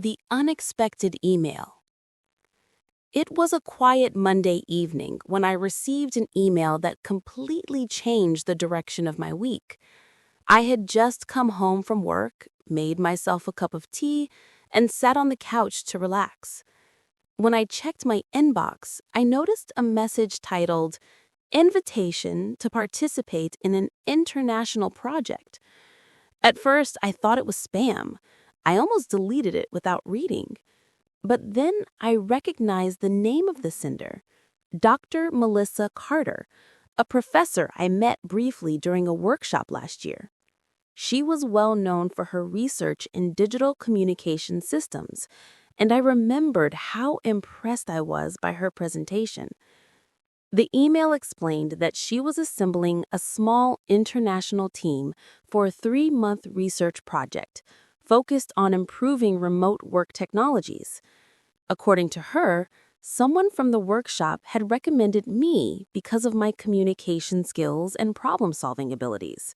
The unexpected email. It was a quiet Monday evening when I received an email that completely changed the direction of my week. I had just come home from work, made myself a cup of tea, and sat on the couch to relax. When I checked my inbox, I noticed a message titled, "Invitation to participate in an international project." At first, I thought it was spam. I almost deleted it without reading. But then I recognized the name of the sender, Dr. Melissa Carter, a professor I met briefly during a workshop last year. She was well known for her research in digital communication systems, and I remembered how impressed I was by her presentation. The email explained that she was assembling a small international team for a 3-month research project focused on improving remote work technologies. According to her, someone from the workshop had recommended me because of my communication skills and problem-solving abilities.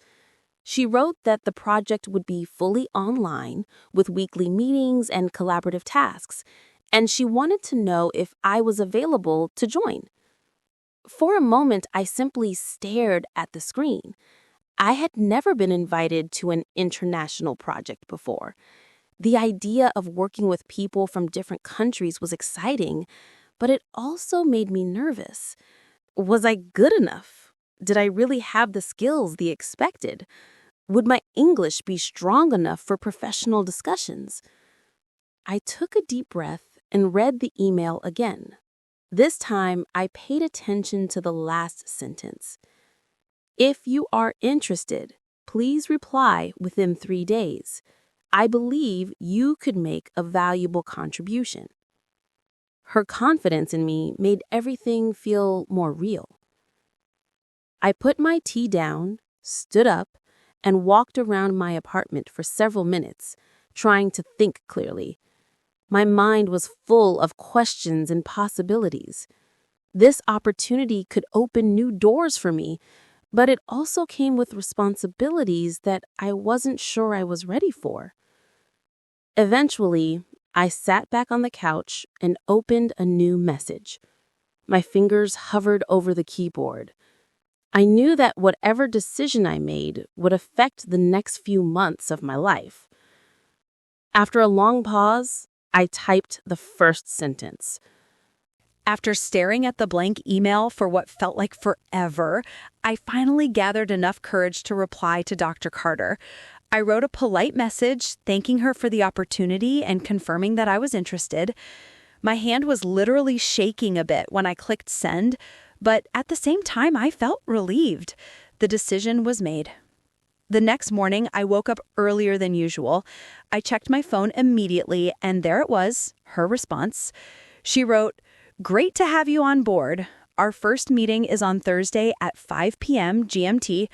She wrote that the project would be fully online with weekly meetings and collaborative tasks, and she wanted to know if I was available to join. For a moment, I simply stared at the screen. I had never been invited to an international project before. The idea of working with people from different countries was exciting, but it also made me nervous. Was I good enough? Did I really have the skills they expected? Would my English be strong enough for professional discussions? I took a deep breath and read the email again. This time, I paid attention to the last sentence. If you are interested, please reply within 3 days. I believe you could make a valuable contribution. Her confidence in me made everything feel more real. I put my tea down, stood up, and walked around my apartment for several minutes, trying to think clearly. My mind was full of questions and possibilities. This opportunity could open new doors for me, but it also came with responsibilities that I wasn't sure I was ready for. Eventually, I sat back on the couch and opened a new message. My fingers hovered over the keyboard. I knew that whatever decision I made would affect the next few months of my life. After a long pause, I typed the first sentence. After staring at the blank email for what felt like forever, I finally gathered enough courage to reply to Dr. Carter. I wrote a polite message thanking her for the opportunity and confirming that I was interested. My hand was literally shaking a bit when I clicked send, but at the same time, I felt relieved. The decision was made. The next morning, I woke up earlier than usual. I checked my phone immediately, and there it was, her response. She wrote, "Great to have you on board. Our first meeting is on Thursday at 5 p.m. GMT.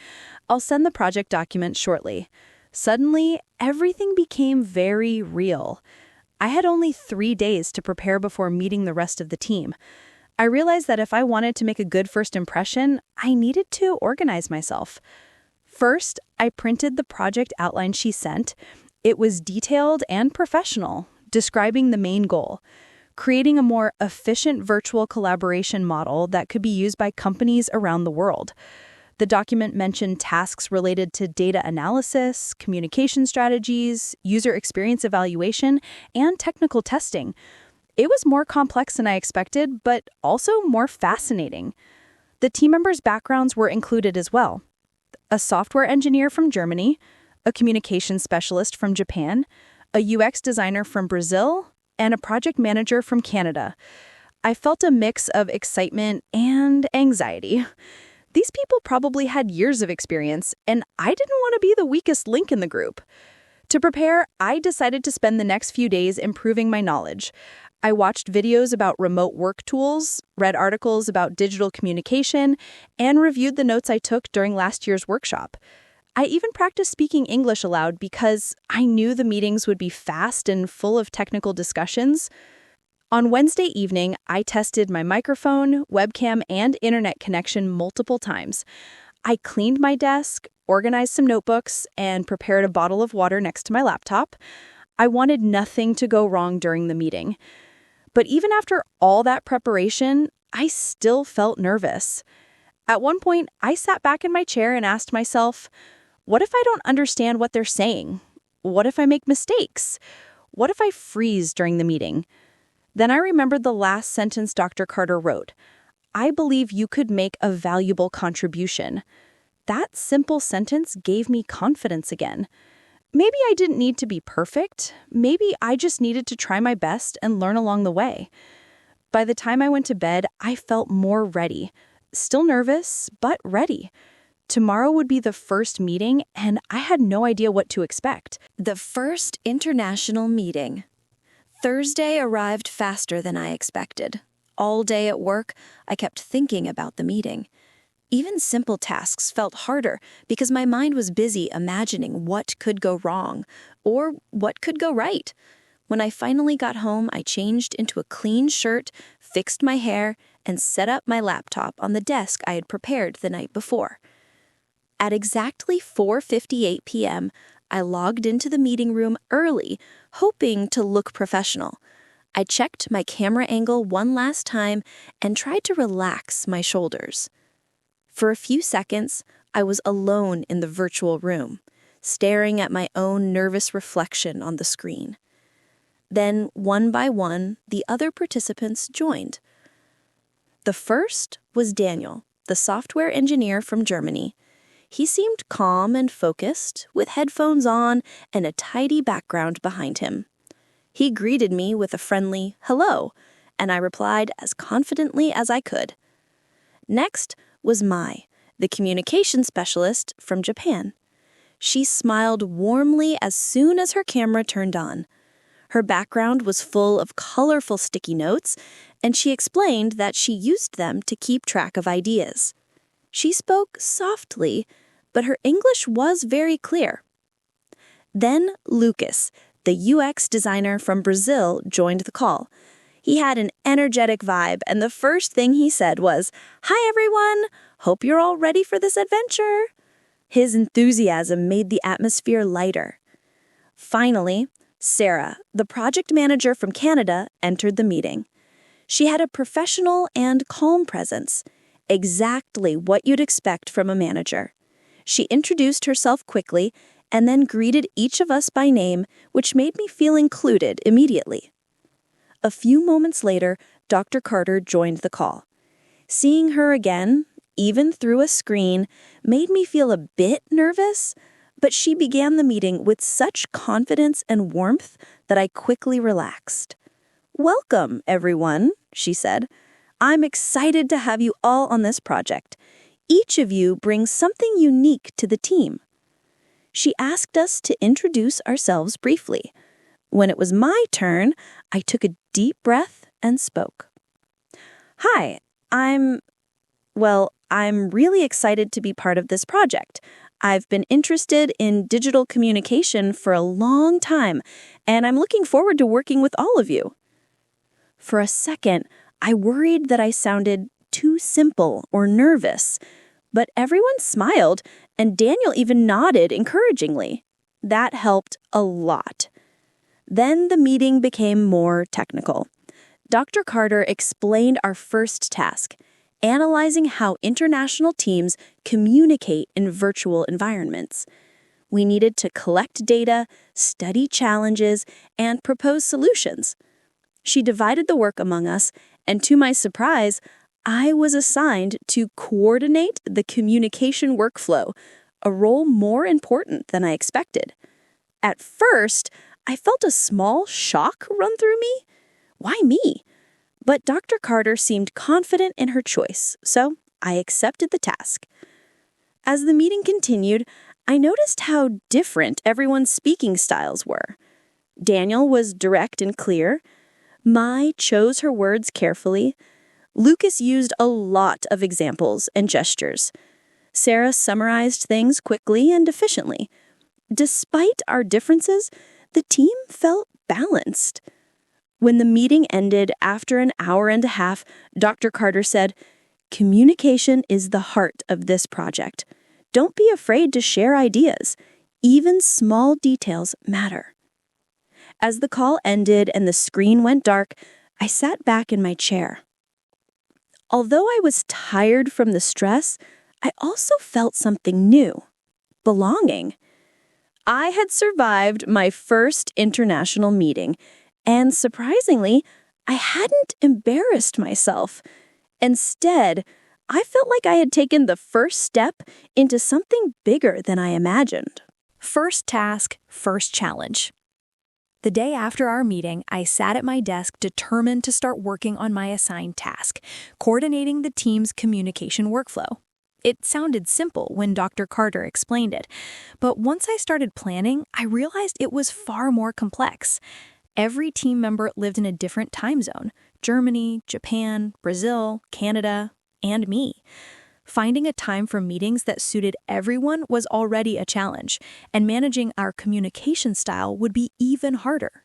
I'll send the project document shortly." Suddenly, everything became very real. I had only 3 days to prepare before meeting the rest of the team. I realized that if I wanted to make a good first impression, I needed to organize myself. First, I printed the project outline she sent. It was detailed and professional, describing the main goal: creating a more efficient virtual collaboration model that could be used by companies around the world. The document mentioned tasks related to data analysis, communication strategies, user experience evaluation, and technical testing. It was more complex than I expected, but also more fascinating. The team members' backgrounds were included as well. A software engineer from Germany, a communications specialist from Japan, a UX designer from Brazil, and a project manager from Canada. I felt a mix of excitement and anxiety. These people probably had years of experience, and I didn't want to be the weakest link in the group. To prepare, I decided to spend the next few days improving my knowledge. I watched videos about remote work tools, read articles about digital communication, and reviewed the notes I took during last year's workshop. I even practiced speaking English aloud because I knew the meetings would be fast and full of technical discussions. On Wednesday evening, I tested my microphone, webcam, and internet connection multiple times. I cleaned my desk, organized some notebooks, and prepared a bottle of water next to my laptop. I wanted nothing to go wrong during the meeting. But even after all that preparation, I still felt nervous. At one point, I sat back in my chair and asked myself, what if I don't understand what they're saying? What if I make mistakes? What if I freeze during the meeting? Then I remembered the last sentence Dr. Carter wrote. I believe you could make a valuable contribution. That simple sentence gave me confidence again. Maybe I didn't need to be perfect. Maybe I just needed to try my best and learn along the way. By the time I went to bed, I felt more ready. Still nervous, but ready. Tomorrow would be the first meeting, and I had no idea what to expect. The first international meeting. Thursday arrived faster than I expected. All day at work, I kept thinking about the meeting. Even simple tasks felt harder because my mind was busy imagining what could go wrong or what could go right. When I finally got home, I changed into a clean shirt, fixed my hair, and set up my laptop on the desk I had prepared the night before. At exactly 4:58 p.m., I logged into the meeting room early, hoping to look professional. I checked my camera angle one last time and tried to relax my shoulders. For a few seconds, I was alone in the virtual room, staring at my own nervous reflection on the screen. Then, one by one, the other participants joined. The first was Daniel, the software engineer from Germany. He seemed calm and focused, with headphones on and a tidy background behind him. He greeted me with a friendly hello, and I replied as confidently as I could. Next was Mai, the communication specialist from Japan. She smiled warmly as soon as her camera turned on. Her background was full of colorful sticky notes, and she explained that she used them to keep track of ideas. She spoke softly, but her English was very clear. Then Lucas, the UX designer from Brazil, joined the call. He had an energetic vibe, and the first thing he said was, "Hi everyone! Hope you're all ready for this adventure." His enthusiasm made the atmosphere lighter. Finally, Sarah, the project manager from Canada, entered the meeting. She had a professional and calm presence, exactly what you'd expect from a manager. She introduced herself quickly and then greeted each of us by name, which made me feel included immediately. A few moments later, Dr. Carter joined the call. Seeing her again, even through a screen, made me feel a bit nervous, but she began the meeting with such confidence and warmth that I quickly relaxed. "Welcome, everyone," she said. "I'm excited to have you all on this project. Each of you brings something unique to the team." She asked us to introduce ourselves briefly. When it was my turn, I took a deep breath and spoke. "Hi, I'm really excited to be part of this project. I've been interested in digital communication for a long time, and I'm looking forward to working with all of you." For a second, I worried that I sounded too simple or nervous, but everyone smiled, and Daniel even nodded encouragingly. That helped a lot. Then the meeting became more technical. Dr. Carter explained our first task, analyzing how international teams communicate in virtual environments. We needed to collect data, study challenges, and propose solutions. She divided the work among us, and to my surprise, I was assigned to coordinate the communication workflow, a role more important than I expected. At first, I felt a small shock run through me. Why me? But Dr. Carter seemed confident in her choice, so I accepted the task. As the meeting continued, I noticed how different everyone's speaking styles were. Daniel was direct and clear. Mai chose her words carefully. Lucas used a lot of examples and gestures. Sarah summarized things quickly and efficiently. Despite our differences, the team felt balanced. When the meeting ended after an hour and a half, Dr. Carter said, "Communication is the heart of this project. Don't be afraid to share ideas. Even small details matter." As the call ended and the screen went dark, I sat back in my chair. Although I was tired from the stress, I also felt something new: belonging. I had survived my first international meeting, and surprisingly, I hadn't embarrassed myself. Instead, I felt like I had taken the first step into something bigger than I imagined. First task, first challenge. The day after our meeting, I sat at my desk determined to start working on my assigned task, coordinating the team's communication workflow. It sounded simple when Dr. Carter explained it, but once I started planning, I realized it was far more complex. Every team member lived in a different time zone: Germany, Japan, Brazil, Canada, and me. Finding a time for meetings that suited everyone was already a challenge, and managing our communication style would be even harder.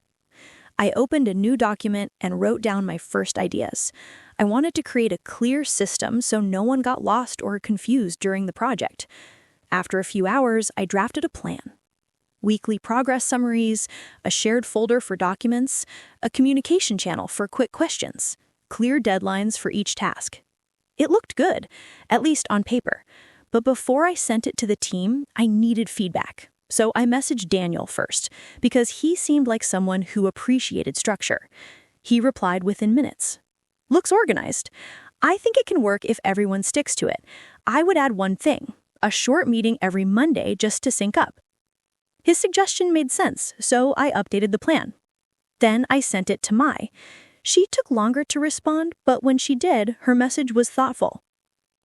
I opened a new document and wrote down my first ideas. I wanted to create a clear system so no one got lost or confused during the project. After a few hours, I drafted a plan: weekly progress summaries, a shared folder for documents, a communication channel for quick questions, clear deadlines for each task. It looked good, at least on paper, but before I sent it to the team, I needed feedback. So I messaged Daniel first, because he seemed like someone who appreciated structure. He replied within minutes. "Looks organized. I think it can work if everyone sticks to it. I would add one thing: a short meeting every Monday just to sync up." His suggestion made sense, so I updated the plan. Then I sent it to Mai. She took longer to respond, but when she did, her message was thoughtful.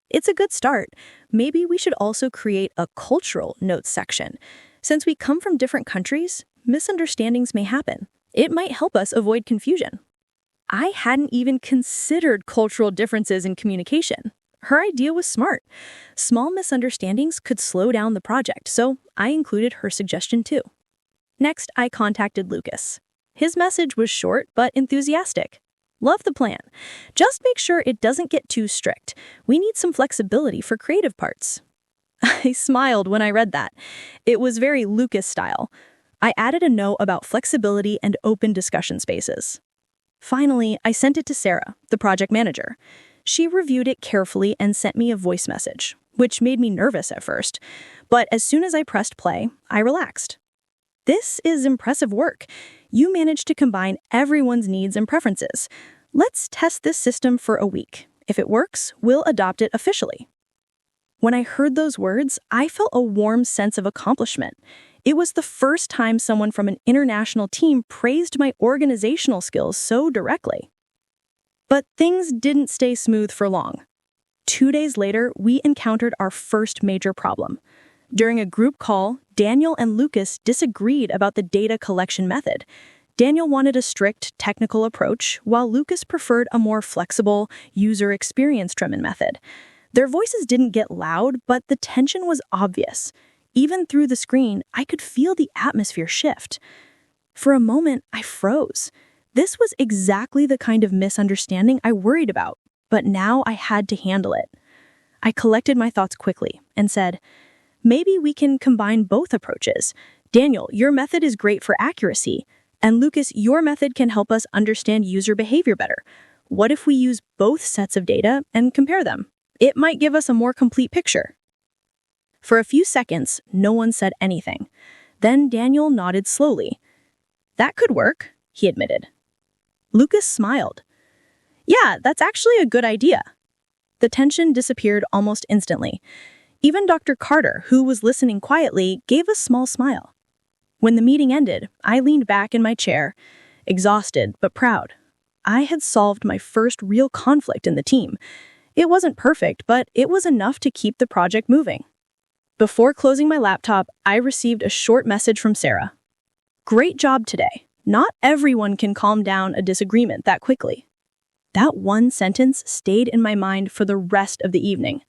"It's a good start. Maybe we should also create a cultural notes section. Since we come from different countries, misunderstandings may happen. It might help us avoid confusion." I hadn't even considered cultural differences in communication. Her idea was smart. Small misunderstandings could slow down the project, so I included her suggestion too. Next, I contacted Lucas. His message was short but enthusiastic. "Love the plan. Just make sure it doesn't get too strict. We need some flexibility for creative parts." I smiled when I read that. It was very Lucas style. I added a note about flexibility and open discussion spaces. Finally, I sent it to Sarah, the project manager. She reviewed it carefully and sent me a voice message, which made me nervous at first. But as soon as I pressed play, I relaxed. "This is impressive work. You managed to combine everyone's needs and preferences. Let's test this system for a week. If it works, we'll adopt it officially." When I heard those words, I felt a warm sense of accomplishment. It was the first time someone from an international team praised my organizational skills so directly. But things didn't stay smooth for long. 2 days later, we encountered our first major problem. During a group call, Daniel and Lucas disagreed about the data collection method. Daniel wanted a strict technical approach, while Lucas preferred a more flexible, user experience-driven method. Their voices didn't get loud, but the tension was obvious. Even through the screen, I could feel the atmosphere shift. For a moment, I froze. This was exactly the kind of misunderstanding I worried about, but now I had to handle it. I collected my thoughts quickly and said, "Maybe we can combine both approaches. Daniel, your method is great for accuracy, and Lucas, your method can help us understand user behavior better. What if we use both sets of data and compare them? It might give us a more complete picture." For a few seconds, no one said anything. Then Daniel nodded slowly. "That could work," he admitted. Lucas smiled. "Yeah, that's actually a good idea." The tension disappeared almost instantly. Even Dr. Carter, who was listening quietly, gave a small smile. When the meeting ended, I leaned back in my chair, exhausted but proud. I had solved my first real conflict in the team. It wasn't perfect, but it was enough to keep the project moving. Before closing my laptop, I received a short message from Sarah. "Great job today. Not everyone can calm down a disagreement that quickly." That one sentence stayed in my mind for the rest of the evening.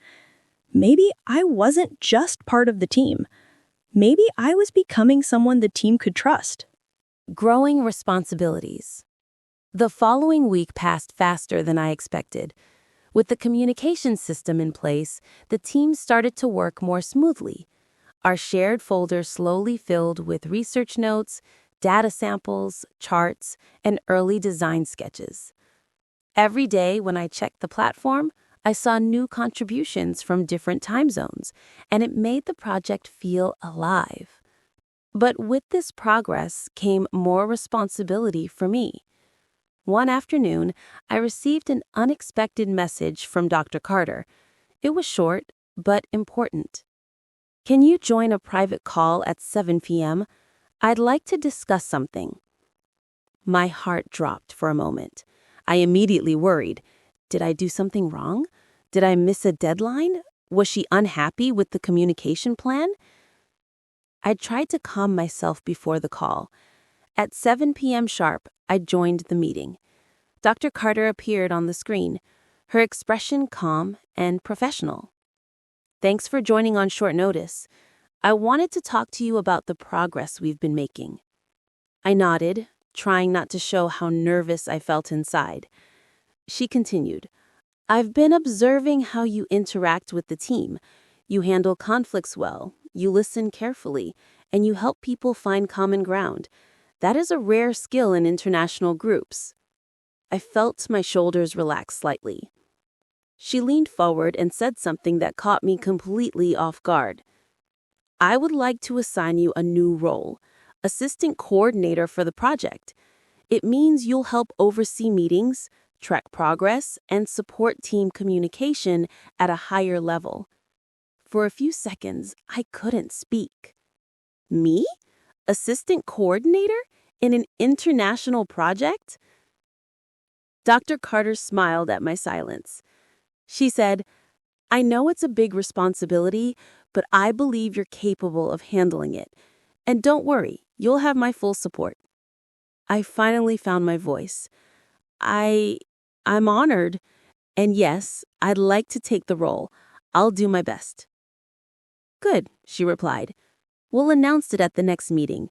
Maybe I wasn't just part of the team. Maybe I was becoming someone the team could trust. Growing responsibilities. The following week passed faster than I expected. With the communication system in place, the team started to work more smoothly. Our shared folder slowly filled with research notes, data samples, charts, and early design sketches. Every day when I checked the platform, I saw new contributions from different time zones, and it made the project feel alive. But with this progress came more responsibility for me. One afternoon, I received an unexpected message from Dr. Carter. It was short, but important. "Can you join a private call at 7 p.m.? I'd like to discuss something." My heart dropped for a moment. I immediately worried. Did I do something wrong? Did I miss a deadline? Was she unhappy with the communication plan? I tried to calm myself before the call. At 7 p.m. sharp, I joined the meeting. Dr. Carter appeared on the screen, her expression calm and professional. "Thanks for joining on short notice. I wanted to talk to you about the progress we've been making." I nodded, trying not to show how nervous I felt inside. She continued, "I've been observing how you interact with the team. You handle conflicts well, you listen carefully, and you help people find common ground. That is a rare skill in international groups." I felt my shoulders relax slightly. She leaned forward and said something that caught me completely off guard. "I would like to assign you a new role, assistant coordinator for the project. It means you'll help oversee meetings, track progress, and support team communication at a higher level." For a few seconds, I couldn't speak. Me? Assistant coordinator in an international project? Dr. Carter smiled at my silence. She said, "I know it's a big responsibility, but I believe you're capable of handling it. And don't worry, you'll have my full support." I finally found my voice. I'm honored. And yes, I'd like to take the role. I'll do my best." "Good," she replied. "We'll announce it at the next meeting."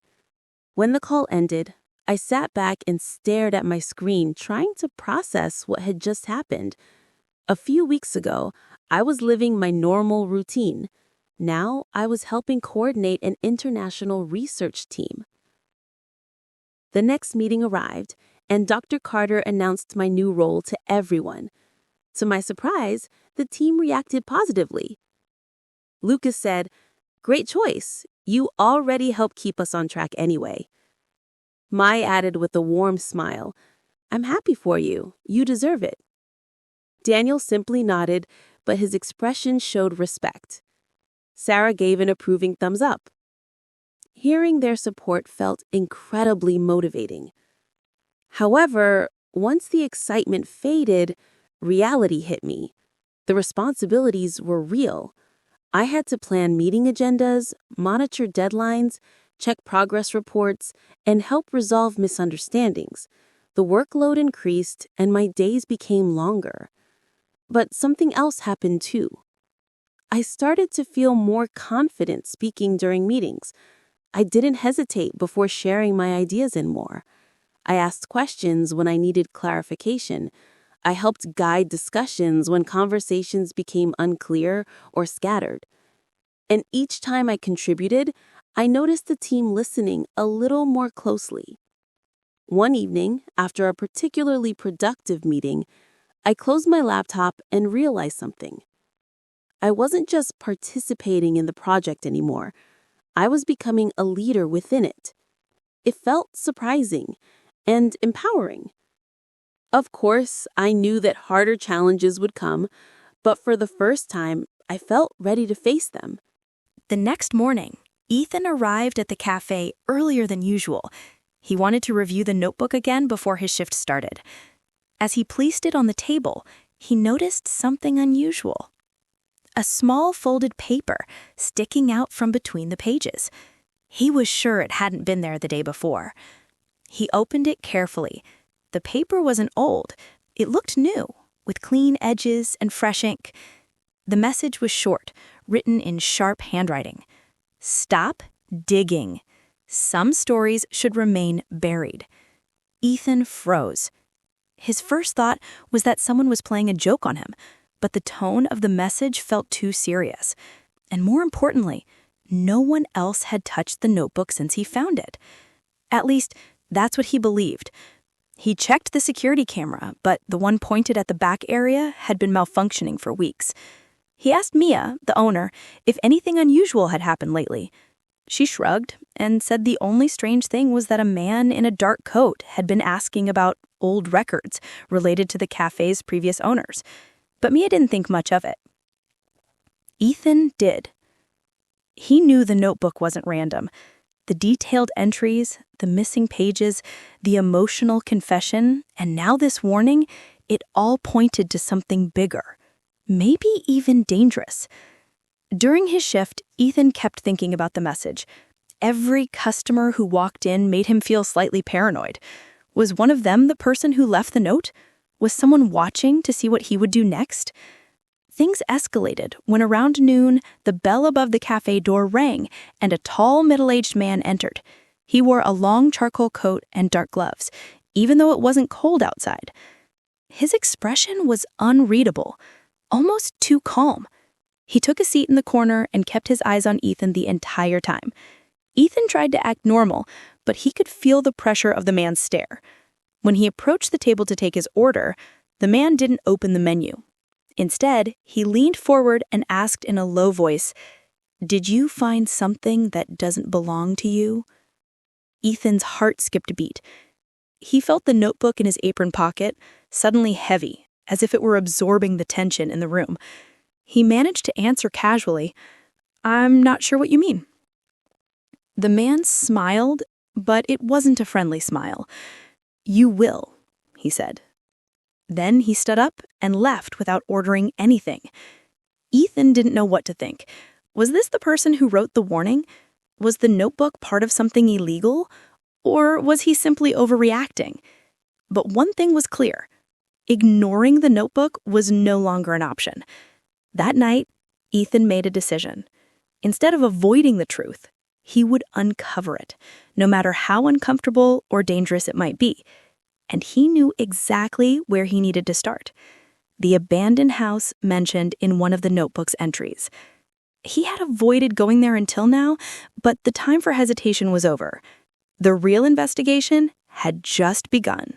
When the call ended, I sat back and stared at my screen, trying to process what had just happened. A few weeks ago, I was living my normal routine. Now, I was helping coordinate an international research team. The next meeting arrived, and Dr. Carter announced my new role to everyone. To my surprise, the team reacted positively. Lucas said, "Great choice. You already help keep us on track anyway." Mai added with a warm smile, "I'm happy for you. You deserve it." Daniel simply nodded, but his expression showed respect. Sarah gave an approving thumbs up. Hearing their support felt incredibly motivating. However, once the excitement faded, reality hit me. The responsibilities were real. I had to plan meeting agendas, monitor deadlines, check progress reports, and help resolve misunderstandings. The workload increased, and my days became longer. But something else happened too. I started to feel more confident speaking during meetings. I didn't hesitate before sharing my ideas anymore. I asked questions when I needed clarification. I helped guide discussions when conversations became unclear or scattered. And each time I contributed, I noticed the team listening a little more closely. One evening, after a particularly productive meeting, I closed my laptop and realized something. I wasn't just participating in the project anymore. I was becoming a leader within it. It felt surprising and empowering. Of course, I knew that harder challenges would come, but for the first time, I felt ready to face them. The next morning, Ethan arrived at the cafe earlier than usual. He wanted to review the notebook again before his shift started. As he placed it on the table, he noticed something unusual. A small folded paper sticking out from between the pages. He was sure it hadn't been there the day before. He opened it carefully. The paper wasn't old. It looked new, with clean edges and fresh ink. The message was short, written in sharp handwriting. "Stop digging. Some stories should remain buried." Ethan froze. His first thought was that someone was playing a joke on him, but the tone of the message felt too serious. And more importantly, no one else had touched the notebook since he found it. At least, that's what he believed. He checked the security camera, but the one pointed at the back area had been malfunctioning for weeks. He asked Mia, the owner, if anything unusual had happened lately. She shrugged and said the only strange thing was that a man in a dark coat had been asking about old records related to the cafe's previous owners. But Mia didn't think much of it. Ethan did. He knew the notebook wasn't random. The detailed entries, the missing pages, the emotional confession, and now this warning, it all pointed to something bigger, maybe even dangerous. During his shift, Ethan kept thinking about the message. Every customer who walked in made him feel slightly paranoid. Was one of them the person who left the note? Was someone watching to see what he would do next? Things escalated when around noon, the bell above the cafe door rang and a tall, middle-aged man entered. He wore a long charcoal coat and dark gloves, even though it wasn't cold outside. His expression was unreadable, almost too calm. He took a seat in the corner and kept his eyes on Ethan the entire time. Ethan tried to act normal, but he could feel the pressure of the man's stare. When he approached the table to take his order, the man didn't open the menu. Instead, he leaned forward and asked in a low voice, "Did you find something that doesn't belong to you?" Ethan's heart skipped a beat. He felt the notebook in his apron pocket, suddenly heavy, as if it were absorbing the tension in the room. He managed to answer casually, "I'm not sure what you mean." The man smiled, but it wasn't a friendly smile. "You will," he said. Then he stood up and left without ordering anything. Ethan didn't know what to think. Was this the person who wrote the warning? Was the notebook part of something illegal? Or was he simply overreacting? But one thing was clear. Ignoring the notebook was no longer an option. That night, Ethan made a decision. Instead of avoiding the truth, he would uncover it, no matter how uncomfortable or dangerous it might be. And he knew exactly where he needed to start. The abandoned house mentioned in one of the notebook's entries. He had avoided going there until now, but the time for hesitation was over. The real investigation had just begun.